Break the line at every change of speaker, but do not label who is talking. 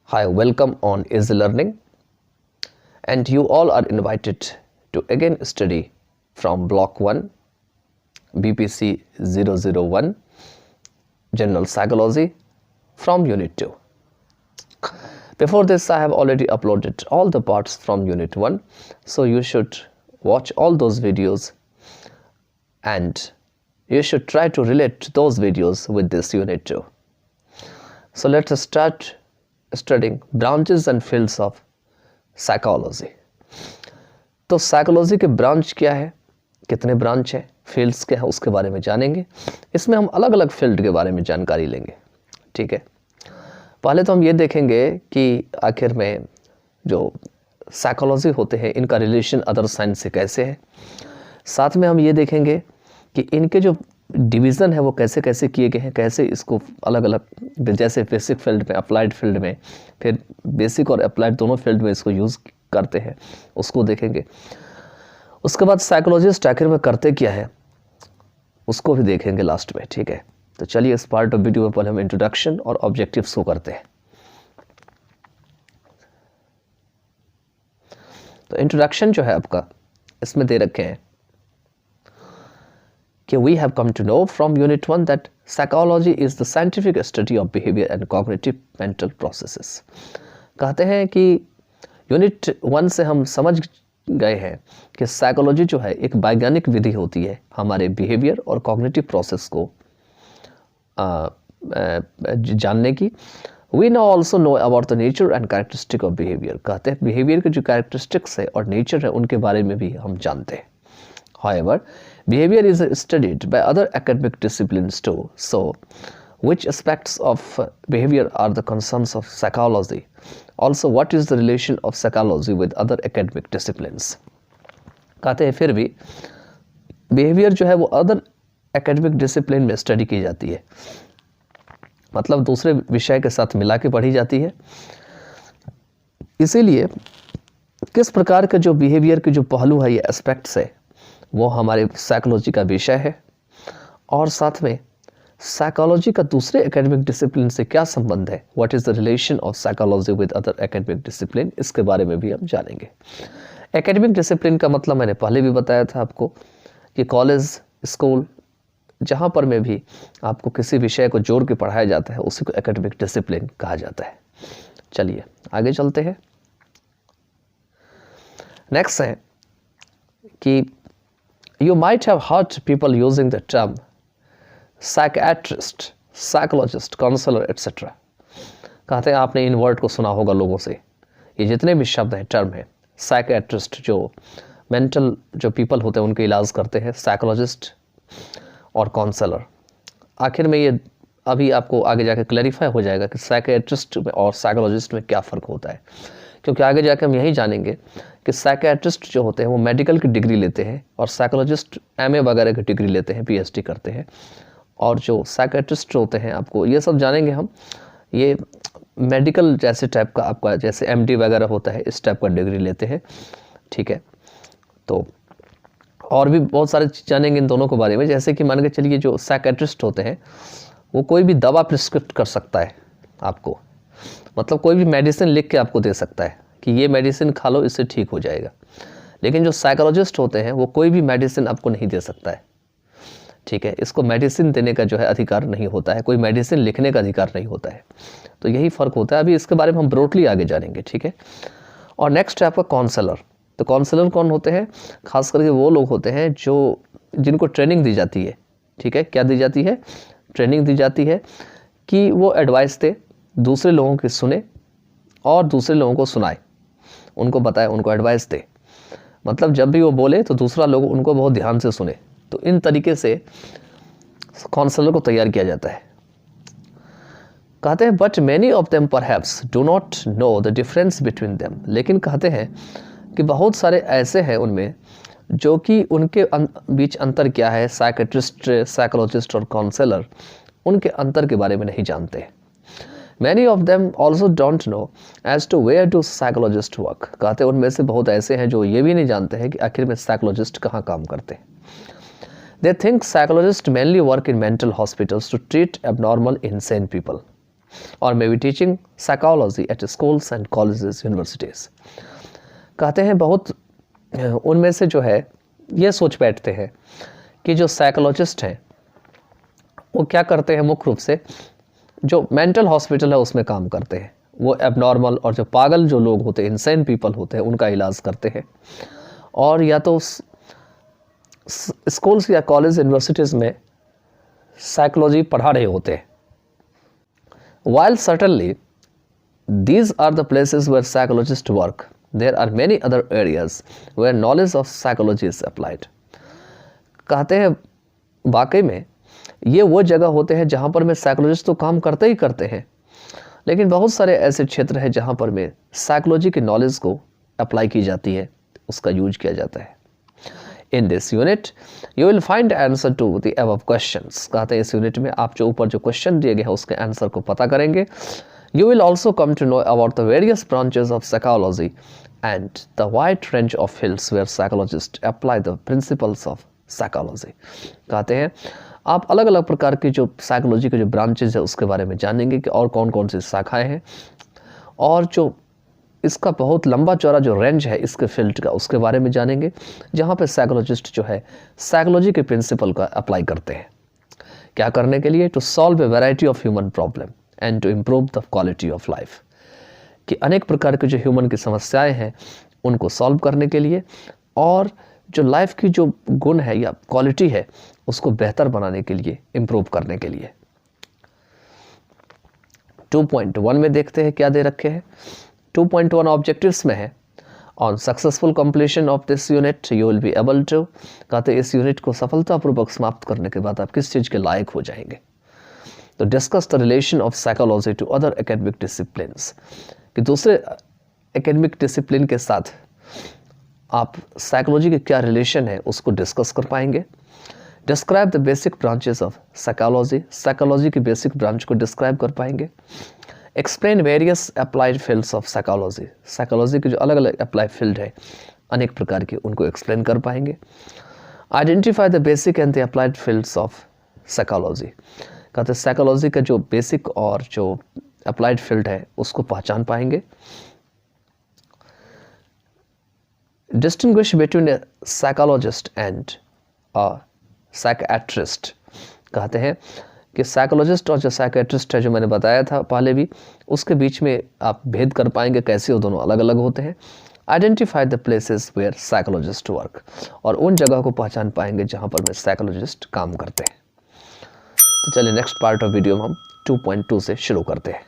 Hi, welcome on Easy Learning, and you all are invited to again study from Block 1, BPC 001, General Psychology from Unit 2. Before this, I have already uploaded all the parts from Unit 1, so you should watch all those videos and you should try to relate those videos with this Unit 2. So let us start studying branches and fields of psychology. तो psychology के branch क्या है, कितने branch है, fields क्या है, उसके बारे में जानेंगे. इसमें हम अलग अलग फील्ड के बारे में जानकारी लेंगे. ठीक है, पहले तो हम ये देखेंगे कि आखिर में जो साइकोलॉजी होते हैं इनका रिलेशन अदर साइंस से कैसे है. साथ में हम ये देखेंगे कि इनके जो डिवीज़न है वो कैसे कैसे किए गए हैं, कैसे इसको अलग अलग, जैसे बेसिक फील्ड में, अप्लाइड फील्ड में, फिर बेसिक और अप्लाइड दोनों फील्ड में इसको यूज़ करते हैं, उसको देखेंगे. उसके बाद साइकोलॉजिस्ट आखिर में करते क्या है उसको भी देखेंगे लास्ट में. ठीक है, तो चलिए इस पार्ट ऑफ वीडियो में पहले हम इंट्रोडक्शन और ऑब्जेक्टिव्स को करते हैं. तो इंट्रोडक्शन जो है आपका इसमें दे रखे हैं कि we have come to know from Unit 1 that psychology is the scientific study of behavior and cognitive mental processes. कहते हैं कि यूनिट 1 से हम समझ गए हैं कि साइकोलॉजी जो है एक वैज्ञानिक विधि होती है हमारे बिहेवियर और कॉग्निटिव प्रोसेस को जानने की. We now also know about the nature and characteristic of behavior. कहते हैं बिहेवियर के जो कैरेक्टरिस्टिक्स है और नेचर है उनके बारे में भी हम जानते हैं. However, behavior is studied by other academic disciplines too. So, which aspects of behavior are the concerns of psychology? Also, what is the relation of psychology with other academic disciplines? कहते हैं फिर भी behavior जो है वो other academic discipline में study की जाती है, मतलब दूसरे विषय के साथ मिला के पढ़ी जाती है. इसीलिए किस प्रकार के जो behavior के जो पहलू है, ये aspects है, वो हमारे साइकोलॉजी का विषय है. और साथ में साइकोलॉजी का दूसरे एकेडमिक डिसिप्लिन से क्या संबंध है, what is the relation of psychology with other academic discipline, इसके बारे में भी हम जानेंगे. एकेडमिक डिसिप्लिन का मतलब मैंने पहले भी बताया था आपको कि कॉलेज, स्कूल, जहाँ पर में भी आपको किसी विषय को जोड़ के पढ़ाया जाता है उसी को एकेडमिक डिसिप्लिन कहा जाता है. चलिए आगे चलते हैं. नेक्स्ट है कि you might have heard people using the term psychiatrist, psychologist, counselor, etc. कहते हैं आपने इन वर्ड को सुना होगा लोगों से. ये जितने भी शब्द हैं, टर्म है, साइकियाट्रिस्ट जो मेंटल जो पीपल होते हैं उनके इलाज करते हैं, साइकोलॉजिस्ट और काउंसलर. आखिर में ये अभी आपको आगे जाके क्लैरिफाई हो जाएगा कि साइकियाट्रिस्ट और साइकोलॉजिस्ट में क्या फ़र्क होता है, क्योंकि आगे जाके हम यही जानेंगे कि साइकियाट्रिस्ट जो होते हैं वो मेडिकल की डिग्री लेते हैं और साइकोलॉजिस्ट एमए वगैरह की डिग्री लेते हैं, पीएचडी करते हैं. और जो साइकियाट्रिस्ट होते हैं, आपको ये सब जानेंगे हम, ये मेडिकल जैसे टाइप का आपका जैसे एमडी वगैरह होता है इस टाइप का डिग्री लेते हैं. ठीक है, तो और भी बहुत सारे चीज़ जानेंगे इन दोनों के बारे में. जैसे कि मान के चलिए जो साइकियाट्रिस्ट होते हैं वो कोई भी दवा प्रिस्क्रिप्ट कर सकता है आपको, मतलब कोई भी मेडिसिन लिख के आपको दे सकता है कि ये मेडिसिन खा लो, इससे ठीक हो जाएगा. लेकिन जो साइकोलॉजिस्ट होते हैं वो कोई भी मेडिसिन आपको नहीं दे सकता है. ठीक है, इसको मेडिसिन देने का जो है अधिकार नहीं होता है, कोई मेडिसिन लिखने का अधिकार नहीं होता है. तो यही फ़र्क होता है. अभी इसके बारे में हम ब्रॉडली आगे जानेंगे. ठीक है, और नेक्स्ट है आपका काउंसलर. तो काउंसलर कौन होते हैं? खास करके वो लोग होते हैं जो जिनको ट्रेनिंग दी जाती है. ठीक है, क्या दी जाती है? ट्रेनिंग दी जाती है कि वो एडवाइस दे, दूसरे लोगों की सुने और दूसरे लोगों को सुनाए, उनको बताए, उनको एडवाइस दे. मतलब जब भी वो बोले तो दूसरा लोग उनको बहुत ध्यान से सुने. तो इन तरीके से काउंसलर को तैयार किया जाता है. कहते हैं but many of them perhaps do not know the difference between them. लेकिन कहते हैं कि बहुत सारे ऐसे हैं उनमें जो कि उनके बीच अंतर क्या है, साइकियाट्रिस्ट, साइकोलॉजिस्ट और काउंसलर, उनके अंतर के बारे में नहीं जानते. Many of them also don't know as to where do psychologists work. कहते हैं उनमें से बहुत ऐसे हैं जो ये भी नहीं जानते हैं कि आखिर में साइकोलॉजिस्ट कहाँ काम करते हैं. They think psychologists mainly work in mental hospitals to treat abnormal, insane people. और may be teaching psychology at schools and colleges universities. कहते हैं बहुत उनमें से जो है ये सोच बैठते हैं कि जो साइकोलॉजिस्ट हैं वो क्या करते हैं, मुख्य रूप से जो मेंटल हॉस्पिटल है उसमें काम करते हैं। वो एबनॉर्मल और जो पागल जो लोग होते हैं, इंसेन पीपल होते हैं, उनका इलाज करते हैं। और या तो स्कूल्स या कॉलेज यूनिवर्सिटीज़ में साइकोलॉजी पढ़ा रहे होते हैं। While certainly these are the places where psychologists work, there are many other areas where knowledge of psychology is applied. कहते हैं वाकई में ये वो जगह होते हैं जहाँ पर में साइकोलॉजिस्ट तो काम करते ही करते हैं, लेकिन बहुत सारे ऐसे क्षेत्र हैं जहाँ पर में साइकोलॉजी की नॉलेज को अप्लाई की जाती है, उसका यूज किया जाता है। In this unit, you will find answer to the above questions. कहते हैं इस यूनिट में आप जो ऊपर जो क्वेश्चन दिए गए हैं उसके आंसर को पता करेंगे। You will also come to know about the various branches of psychology and the wide range of fields where psychologists apply the principles of psychology. कहते हैं आप अलग अलग प्रकार की जो साइकोलॉजी के जो ब्रांचेज है उसके बारे में जानेंगे कि और कौन कौन सी शाखाएं हैं, और जो इसका बहुत लंबा चौड़ा जो रेंज है इसके फील्ड का उसके बारे में जानेंगे, जहाँ पे साइकोलॉजिस्ट जो है साइकोलॉजी के प्रिंसिपल का अप्लाई करते हैं। क्या करने के लिए? To solve a variety of human problem and to improve the quality of life. कि अनेक प्रकार के जो ह्यूमन की समस्याएं हैं उनको सॉल्व करने के लिए और जो लाइफ की जो गुण है या क्वालिटी है उसको बेहतर बनाने के लिए, इम्प्रूव करने के लिए। 2.1 में देखते हैं क्या दे रखे हैं। 2.1 ऑब्जेक्टिव्स में है on successful completion of this unit you will be able to, कहते इस यूनिट को सफलतापूर्वक समाप्त करने के बाद आप किस चीज़ के लायक हो जाएंगे। तो discuss the relation of psychology to other academic disciplines, कि दूसरे एकेडमिक डिसिप्लिन के साथ आप साइकोलॉजी के क्या रिलेशन है उसको डिस्कस कर पाएंगे। Describe the basic branches of psychology, psychology की बेसिक ब्रांच को डिस्क्राइब कर पाएंगे। Explain various applied fields of psychology, psychology के जो अलग अलग अप्लाई फील्ड है अनेक प्रकार के, उनको एक्सप्लेन कर पाएंगे। Identify the basic and the applied fields of psychology, कहते साइकोलॉजी का जो बेसिक और जो अप्लाइड फील्ड है उसको पहचान पाएंगे। Distinguish between A psychologist and a psychiatrist, कहते हैं कि साइकोलॉजिस्ट और जो साइकियाट्रिस्ट है जो मैंने बताया था पहले भी, उसके बीच में आप भेद कर पाएंगे कैसे वो दोनों अलग अलग होते हैं। Identify the places where psychologist work, और उन जगह को पहचान पाएंगे जहां पर में साइकोलॉजिस्ट काम करते हैं। तो चलिए नेक्स्ट पार्ट ऑफ वीडियो में हम 2.2 से शुरू करते हैं।